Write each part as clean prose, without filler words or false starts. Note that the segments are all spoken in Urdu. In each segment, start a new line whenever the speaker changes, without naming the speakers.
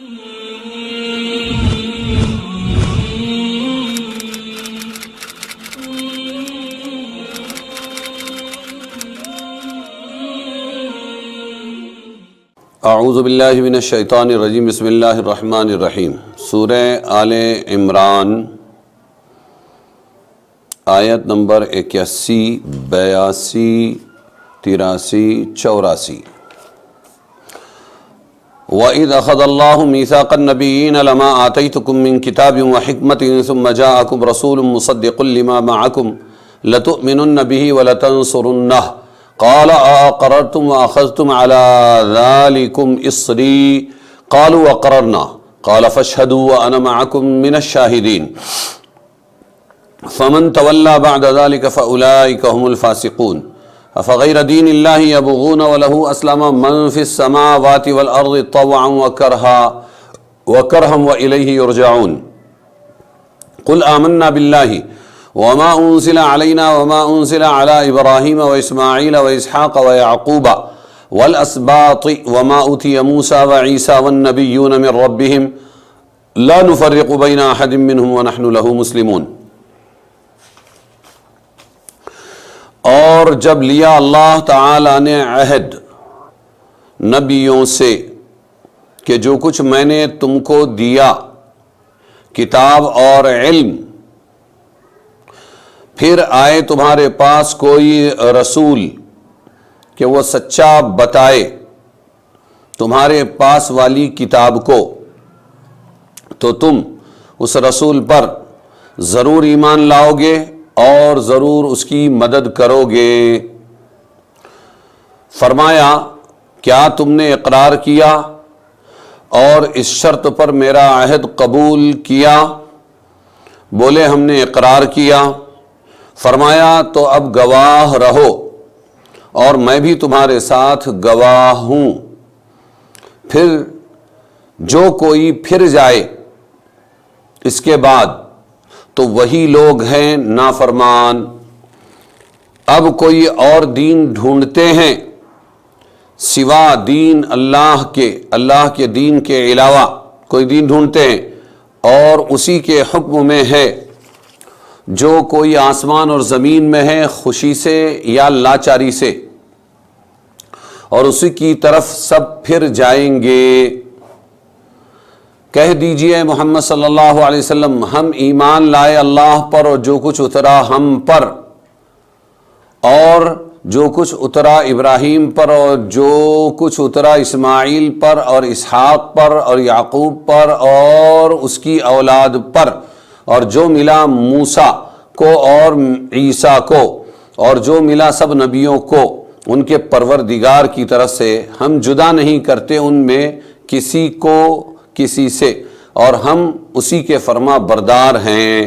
اعوذ باللہ من الشیطان الرجیم، بسم اللہ الرحمن الرحیم۔ سورہ آل عمران آیت نمبر 81، 82، 83، 84۔ وَإِذْ أَخَذَ اللَّهُ مِيثَاقَ النَّبِيِّينَ لَمَا آتَيْتُكُم مِّن كِتَابٍ وَحِكْمَةٍ ثُمَّ جَاءَكُمْ رَسُولٌ مُّصَدِّقٌ لِّمَا مَعَكُمْ لَتُؤْمِنُنَّ بِهِ وَلَتَنصُرُنَّهُ قال أأقررتم وأخذتم على ذلكم إصري قالوا أقررنا قال فاشهدوا وأنا معكم من الشاهدين فمن تولى بعد ذلك فأولئك هم الفاسقون أفغير دين الله يبغون وله أسلم من في السماوات والأرض طوعا وكرها وإليه يرجعون قل آمنا بالله وما أنزل علينا وما أنزل على إبراهيم وإسماعيل وإسحاق ويعقوب والأسباط وما أوتي موسى وعيسى والنبيون من ربهم لا نفرق بين أحد منهم ونحن له مسلمون۔ اور جب لیا اللہ تعالیٰ نے عہد نبیوں سے کہ جو کچھ میں نے تم کو دیا کتاب اور علم، پھر آئے تمہارے پاس کوئی رسول کہ وہ سچا بتائے تمہارے پاس والی کتاب کو، تو تم اس رسول پر ضرور ایمان لاؤ گے اور ضرور اس کی مدد کرو گے۔ فرمایا کیا تم نے اقرار کیا اور اس شرط پر میرا عہد قبول کیا؟ بولے ہم نے اقرار کیا۔ فرمایا تو اب گواہ رہو اور میں بھی تمہارے ساتھ گواہ ہوں۔ پھر جو کوئی پھر جائے اس کے بعد تو وہی لوگ ہیں نافرمان۔ اب کوئی اور دین ڈھونڈتے ہیں سوا دین اللہ کے دین کے علاوہ کوئی دین ڈھونڈتے ہیں اور اسی کے حکم میں ہے جو کوئی آسمان اور زمین میں ہے، خوشی سے یا لاچاری سے، اور اسی کی طرف سب پھر جائیں گے۔ کہہ دیجئے محمد صلی اللہ علیہ وسلم، ہم ایمان لائے اللہ پر اور جو کچھ اترا ہم پر، اور جو کچھ اترا ابراہیم پر اور جو کچھ اترا اسماعیل پر اور اسحاق پر اور یعقوب پر اور اس کی اولاد پر، اور جو ملا موسیٰ کو اور عیسیٰ کو، اور جو ملا سب نبیوں کو ان کے پروردگار کی طرف سے، ہم جدا نہیں کرتے ان میں کسی کو کسی سے، اور ہم اسی کے فرما بردار ہیں۔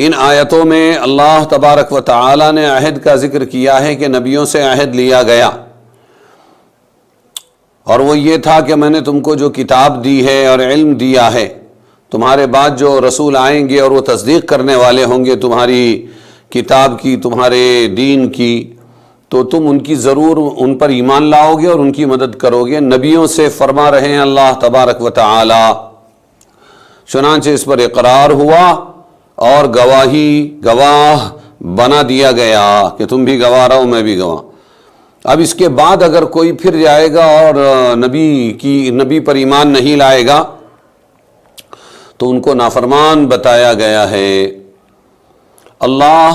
ان آیتوں میں اللہ تبارک و تعالی نے عہد کا ذکر کیا ہے کہ نبیوں سے عہد لیا گیا، اور وہ یہ تھا کہ میں نے تم کو جو کتاب دی ہے اور علم دیا ہے، تمہارے بعد جو رسول آئیں گے اور وہ تصدیق کرنے والے ہوں گے تمہاری کتاب کی، تمہارے دین کی، تو تم ان کی ضرور ان پر ایمان لاؤ گے اور ان کی مدد کرو گے۔ نبیوں سے فرما رہے ہیں اللہ تبارک و تعالی۔ چنانچہ اس پر اقرار ہوا اور گواہ بنا دیا گیا کہ تم بھی گواہ رہو میں بھی گواہ۔ اب اس کے بعد اگر کوئی پھر جائے گا اور نبی پر ایمان نہیں لائے گا تو ان کو نافرمان بتایا گیا ہے۔ اللہ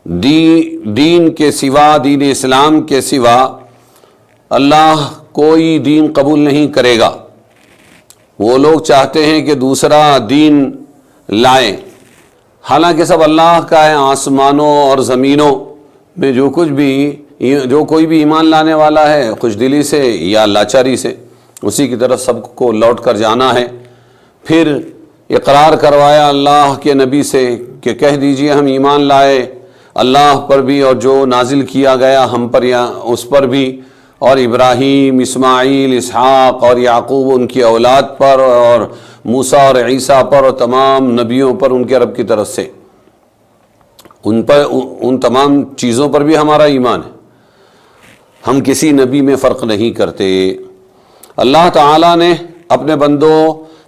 دین کے سوا، دین اسلام کے سوا اللہ کوئی دین قبول نہیں کرے گا۔ وہ لوگ چاہتے ہیں کہ دوسرا دین لائیں، حالانکہ سب اللہ کا ہے۔ آسمانوں اور زمینوں میں جو کوئی بھی ایمان لانے والا ہے، خوش دلی سے یا لاچاری سے، اسی کی طرف سب کو لوٹ کر جانا ہے۔ پھر اقرار کروایا اللہ کے نبی سے کہ کہہ دیجئے ہم ایمان لائے اللہ پر بھی اور جو نازل کیا گیا ہم پر یا اس پر بھی، اور ابراہیم، اسماعیل، اسحاق اور یعقوب ان کی اولاد پر، اور موسیٰ اور عیسیٰ پر، اور تمام نبیوں پر ان کے رب کی طرف سے، ان تمام چیزوں پر بھی ہمارا ایمان ہے۔ ہم کسی نبی میں فرق نہیں کرتے۔ اللہ تعالیٰ نے اپنے بندوں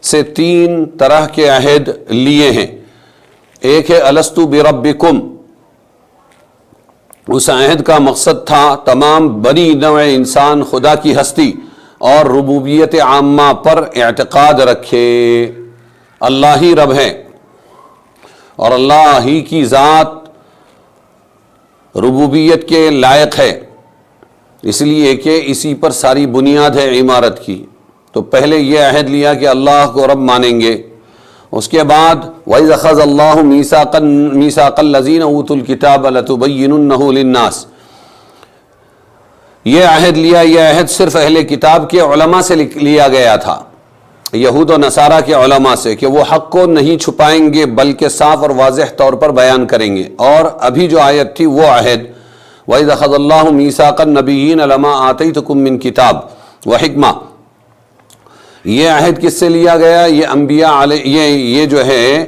سے 3 طرح کے عہد لیے ہیں۔ ایک ہے الست بربکم، اس عہد کا مقصد تھا تمام بنی نوع انسان خدا کی ہستی اور ربوبیت عامہ پر اعتقاد رکھے، اللہ ہی رب ہے اور اللہ ہی کی ذات ربوبیت کے لائق ہے، اس لیے کہ اسی پر ساری بنیاد ہے عمارت کی۔ تو پہلے یہ عہد لیا کہ اللہ کو رب مانیں گے۔ اس کے بعد وَإِذْ أَخَذَ اللَّهُ مِيثَاقَ الَّذِينَ أُوتُوا الْكِتَابَ لَتُبَيِّنُنَّهُ لِلنَّاسِ، یہ عہد لیا، یہ عہد صرف اہل کتاب کے علماء سے لیا گیا تھا، یہود و نصارہ کے علماء سے، کہ وہ حق کو نہیں چھپائیں گے بلکہ صاف اور واضح طور پر بیان کریں گے۔ اور ابھی جو آیت تھی وہ عہد وَإِذْ أَخَذَ اللَّهُ مِيثَاقَ النَّبِيِّينَ لَمَا آتَيْتُكُم مِّن کتاب وحکمہ، یہ عہد کس سے لیا گیا؟ یہ انبیاء علیہ، یہ جو ہے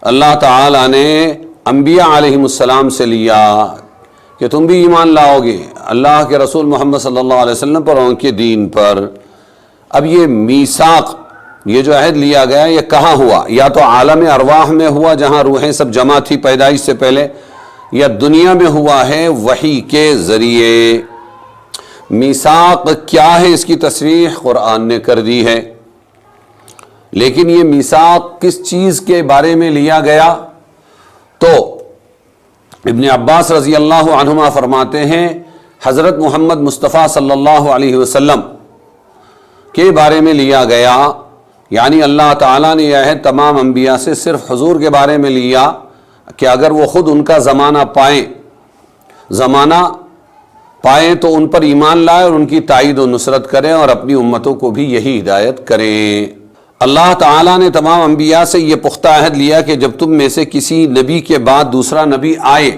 اللہ تعالیٰ نے انبیاء علیہم السلام سے لیا کہ تم بھی ایمان لاؤ گے اللہ کے رسول محمد صلی اللہ علیہ وسلم پر اور ان کے دین پر۔ اب یہ میثاق، یہ جو عہد لیا گیا، یہ کہاں ہوا؟ یا تو عالم ارواح میں ہوا جہاں روحیں سب جمع تھی پیدائش سے پہلے، یا دنیا میں ہوا ہے وحی کے ذریعے۔ میثاق کیا ہے اس کی تصریح قرآن نے کر دی ہے، لیکن یہ میثاق کس چیز کے بارے میں لیا گیا؟ تو ابن عباس رضی اللہ عنہما فرماتے ہیں حضرت محمد مصطفیٰ صلی اللہ علیہ وسلم کے بارے میں لیا گیا، یعنی اللہ تعالیٰ نے یہ عہد تمام انبیاء سے صرف حضور کے بارے میں لیا کہ اگر وہ خود ان کا زمانہ پائیں تو ان پر ایمان لائے اور ان کی تائید و نصرت کریں اور اپنی امتوں کو بھی یہی ہدایت کریں۔ اللہ تعالیٰ نے تمام انبیاء سے یہ پختہ عہد لیا کہ جب تم میں سے کسی نبی کے بعد دوسرا نبی آئے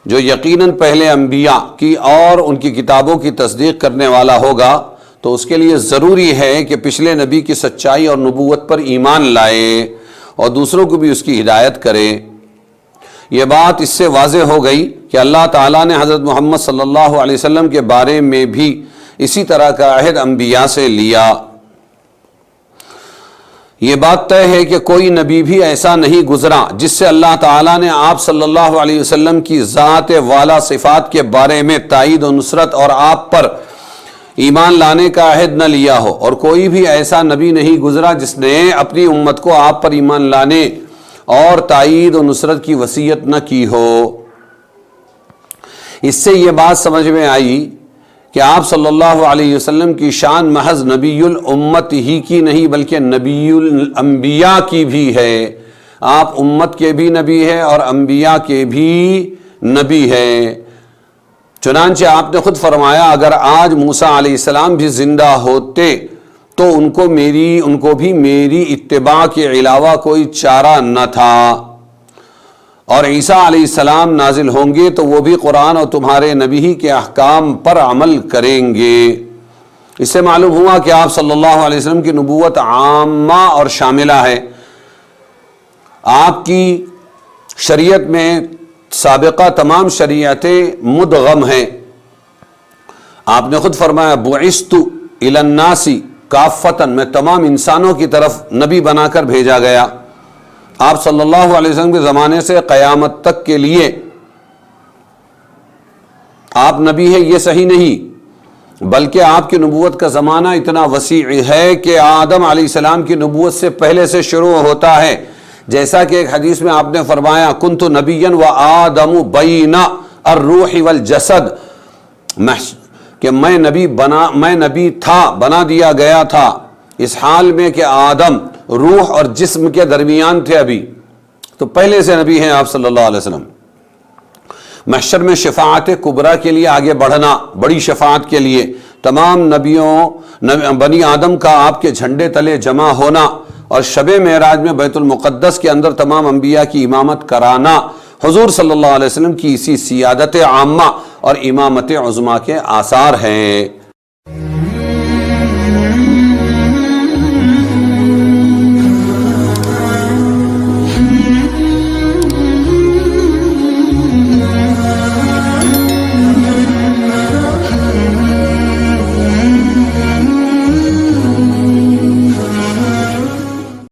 جو یقیناً پہلے انبیاء کی اور ان کی کتابوں کی تصدیق کرنے والا ہوگا تو اس کے لیے ضروری ہے کہ پچھلے نبی کی سچائی اور نبوت پر ایمان لائے اور دوسروں کو بھی اس کی ہدایت کرے۔ یہ بات اس سے واضح ہو گئی کہ اللہ تعالیٰ نے حضرت محمد صلی اللہ علیہ وسلم کے بارے میں بھی اسی طرح کا عہد انبیاء سے لیا۔ یہ بات طے ہے کہ کوئی نبی بھی ایسا نہیں گزرا جس سے اللہ تعالیٰ نے آپ صلی اللہ علیہ وسلم کی ذات والا صفات کے بارے میں تائید و نصرت اور آپ پر ایمان لانے کا عہد نہ لیا ہو، اور کوئی بھی ایسا نبی نہیں گزرا جس نے اپنی امت کو آپ پر ایمان لانے اور تائید و نصرت کی وصیت نہ کی ہو۔ اس سے یہ بات سمجھ میں آئی کہ آپ صلی اللہ علیہ وسلم کی شان محض نبی الامت ہی کی نہیں بلکہ نبی الانبیاء کی بھی ہے۔ آپ امت کے بھی نبی ہیں اور انبیاء کے بھی نبی ہیں۔ چنانچہ آپ نے خود فرمایا اگر آج موسیٰ علیہ السلام بھی زندہ ہوتے تو ان کو بھی میری اتباع کے علاوہ کوئی چارہ نہ تھا، اور عیسیٰ علیہ السلام نازل ہوں گے تو وہ بھی قرآن اور تمہارے نبی ہی کے احکام پر عمل کریں گے۔ اس سے معلوم ہوا کہ آپ صلی اللہ علیہ وسلم کی نبوت عامہ اور شاملہ ہے۔ آپ کی شریعت میں سابقہ تمام شریعتیں مدغم ہیں۔ آپ نے خود فرمایا بعثت الی الناس کافۃ، میں تمام انسانوں کی طرف نبی بنا کر بھیجا گیا۔ آپ صلی اللہ علیہ وسلم کے زمانے سے قیامت تک کے لیے آپ نبی ہیں یہ صحیح نہیں، بلکہ آپ کی نبوت کا زمانہ اتنا وسیع ہے کہ آدم علیہ السلام کی نبوت سے پہلے سے شروع ہوتا ہے، جیسا کہ ایک حدیث میں آپ نے فرمایا کنت نبیا وآدم بین الروح والجسد، کہ میں نبی تھا، بنا دیا گیا تھا اس حال میں کہ آدم روح اور جسم کے درمیان تھے، ابھی تو پہلے سے نبی ہیں آپ صلی اللہ علیہ وسلم۔ محشر میں شفاعت کبریٰ کے لیے آگے بڑھنا، بڑی شفاعت کے لیے تمام بنی آدم کا آپ کے جھنڈے تلے جمع ہونا، اور شب معراج میں بیت المقدس کے اندر تمام انبیاء کی امامت کرانا، حضور صلی اللہ علیہ وسلم کی اسی سیادت عامہ اور امامت عظمیٰ کے آثار ہیں۔